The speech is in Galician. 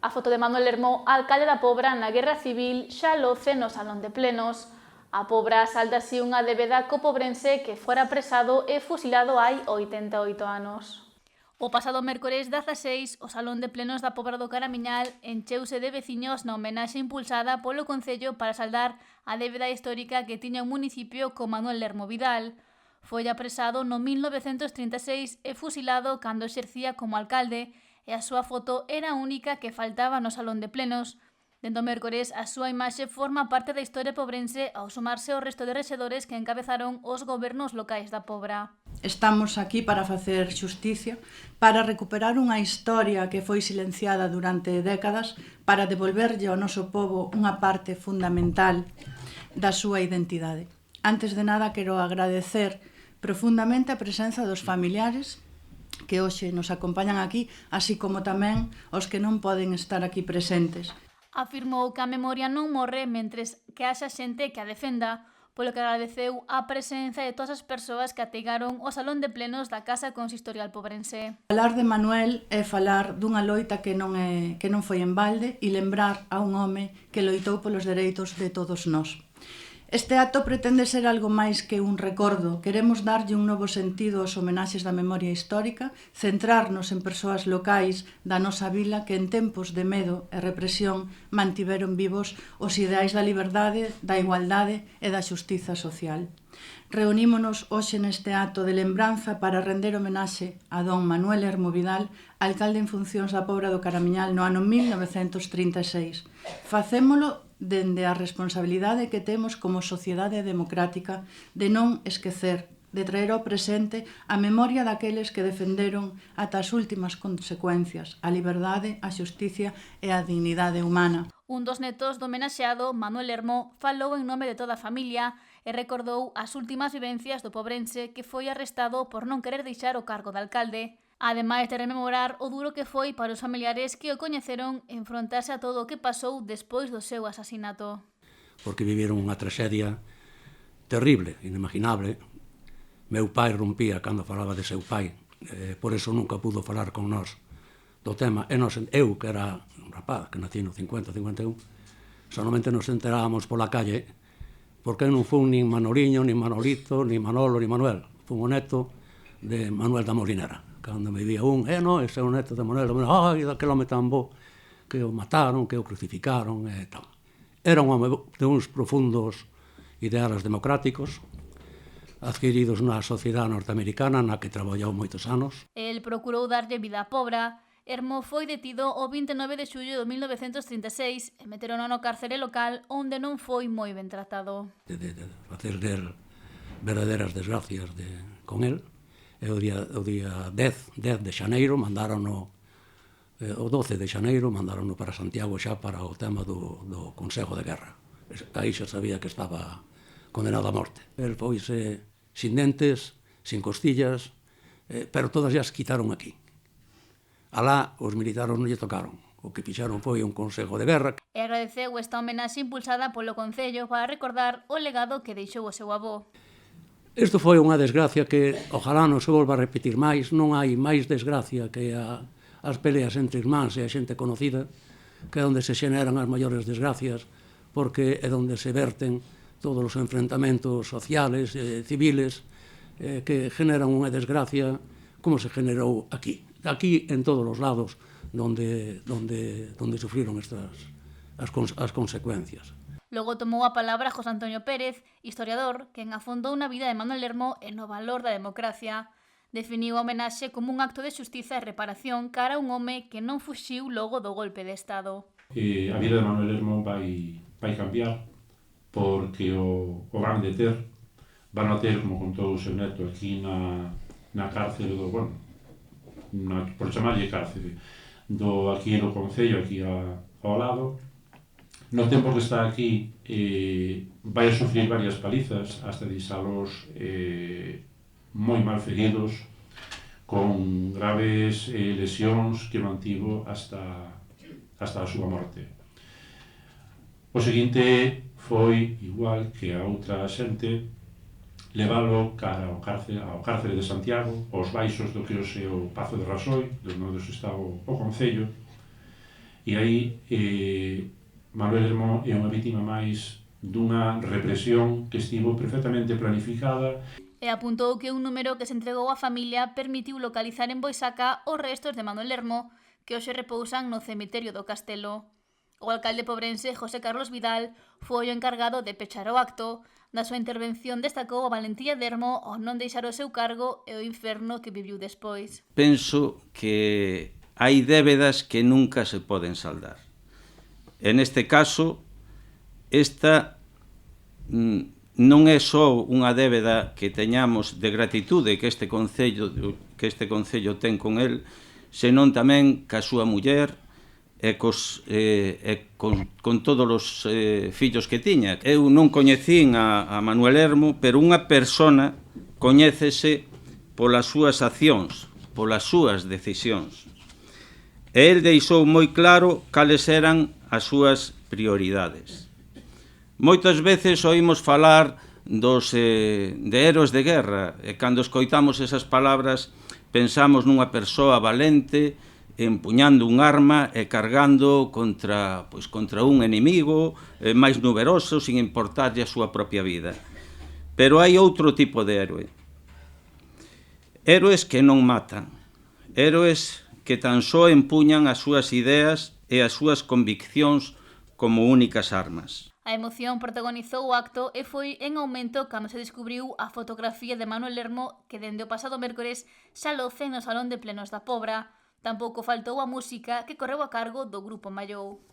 A foto de Manuel Lermó, alcalde da Pobra na Guerra Civil, xa loce no Salón de Plenos. A Pobra salda así unha débeda co pobrense que fora apresado e fusilado hai 88 anos. O pasado mércores 16, o Salón de Plenos da Pobra do Caramiñal encheuse de veciños na homenaxe impulsada polo Concello para saldar a débeda histórica que tiña o municipio con Manuel Lermó Vidal. Foi apresado no 1936 e fusilado cando exercía como alcalde e a súa foto era a única que faltaba no Salón de Plenos. Dende o mércores, a súa imaxe forma parte da historia pobrense ao sumarse ao resto de rexedores que encabezaron os gobernos locais da Pobra. Estamos aquí para facer xusticia, para recuperar unha historia que foi silenciada durante décadas, para devolverlle ao noso pobo unha parte fundamental da súa identidade. Antes de nada, quero agradecer profundamente a presenza dos familiares que hoxe nos acompañan aquí, así como tamén os que non poden estar aquí presentes. Afirmou que a memoria non morre mentres que haxa xente que a defenda, polo que agradeceu a presenza de todas as persoas que ategaron o Salón de Plenos da Casa Consistorial Pobrense. Falar de Manuel é falar dunha loita que non foi en balde e lembrar a un home que loitou polos dereitos de todos nós. Este acto pretende ser algo máis que un recordo. Queremos darlle un novo sentido aos homenaxes da memoria histórica, centrarnos en persoas locais da nosa vila que en tempos de medo e represión mantiveron vivos os ideais da liberdade, da igualdade e da xustiza social. Reunímonos hoxe neste acto de lembranza para render homenaxe a don Manuel Lermó Vidal, alcalde en funcións da Pobra do Caramiñal no ano 1936. Facémolo dende a responsabilidade que temos como sociedade democrática de non esquecer, de traer ao presente a memoria daqueles que defenderon ata as últimas consecuencias a liberdade, a xusticia e a dignidade humana. Un dos netos do homenaxeado, Manuel Lermó, falou en nome de toda a familia e recordou as últimas vivencias do pobrense que foi arrestado por non querer deixar o cargo de alcalde, ademais de rememorar o duro que foi para os familiares que o coñeceron enfrontarse a todo o que pasou despois do seu asasinato. Porque viviron unha traxedia terrible, inimaginable. Meu pai rompía cando falaba de seu pai, por eso nunca pudo falar con nós do tema. E eu, que era un rapaz, que nací no 50-51, solamente nos enterábamos pola calle, porque non fun nin Manoliño, nin Manolito, nin Manolo, nin Manuel. Fun o neto de Manuel da Molinera. Cando me vía no, ese é o neto de Manuel da Molinera, ai, daquele home tan bo, que o mataron, que o crucificaron, e tal. Era un home de uns profundos ideales democráticos, adquiridos na sociedade norteamericana, na que traballou moitos anos. El procurou darlle vida á Pobra. Lermó foi detido o 29 de xullo de 1936 e meteron no cárcere local onde non foi moi ben tratado. De facer del verdaderas desgracias con el. E o día 10 de xaneiro mandarono, o 12 de xaneiro mandarono para Santiago xa para o tema do Consejo de Guerra. Aí xa sabía que estaba condenado a morte. El foise sin dentes, sin costillas, pero todas as quitaron aquí. Alá os militares non lle tocaron. O que fixaron foi un Consejo de Guerra. E agradeceu esta homenaxe impulsada polo Concello para recordar o legado que deixou o seu avó. Isto foi unha desgracia que ojalá non se volva a repetir máis. Non hai máis desgracia que as peleas entre irmáns e a xente conocida, que é onde se xeneran as maiores desgracias, porque é onde se verten todos os enfrentamentos sociales e civiles que generan unha desgracia como se generou aquí. Aquí en todos os lados donde sufriron as consecuencias. Logo tomou a palabra José Antonio Pérez, historiador, quen afondou na vida de Manuel Lermó e no valor da democracia. Definiu a homenaxe como un acto de xustiza e reparación cara a un home que non fuxiu logo do golpe de Estado. A vida de Manuel Lermó vai cambiar porque o van deter, van a ter, como contou o seu neto, aquí na cárcere do, por chamarlle cárcere, aquí do Concello, aquí ao lado. No tempo que está aquí vai a sufrir varias palizas hasta deixalos moi mal feridos, con graves lesións que mantivo hasta a súa morte. O seguinte foi, igual que a outra xente, leválo cara ao cárcere de Santiago, aos baixos do que hoxe o Pazo de Rasoi, onde está o Concello, E aí Manuel Hermó é unha vítima máis dunha represión que estivo perfectamente planificada. E apuntou que un número que se entregou á familia permitiu localizar en Boisaca os restos de Manuel Hermó, que hoxe repousan no cemiterio do Castelo. O alcalde pobrense José Carlos Vidal foi o encargado de pechar o acto. Na súa intervención destacou a valentía de Hermó ao non deixar o seu cargo e o inferno que viviu despois. Penso que hai débedas que nunca se poden saldar. En este caso, esta non é só unha débeda que teñamos de gratitude que este concello ten con el, senón tamén ca súa muller e con todos os fillos que tiña. Eu non coñecín a Manuel Hermó, pero unha persona coñécese polas súas accións, polas súas decisións. E el deixou moi claro cales eran as súas prioridades. Moitas veces oímos falar de héroes de guerra, e cando escoitamos esas palabras pensamos nunha persoa valente, empuñando un arma e cargando contra un enemigo máis numeroso, sin importarlle a súa propia vida. Pero hai outro tipo de héroe. Héroes que non matan. Héroes que tan só empuñan as súas ideas e as súas conviccións como únicas armas. A emoción protagonizou o acto e foi en aumento cando se descubriu a fotografía de Manuel Hermó que dende o pasado mércores xa loce no Salón de Plenos da Pobra. Tampouco faltou a música que correu a cargo do Grupo Mallou.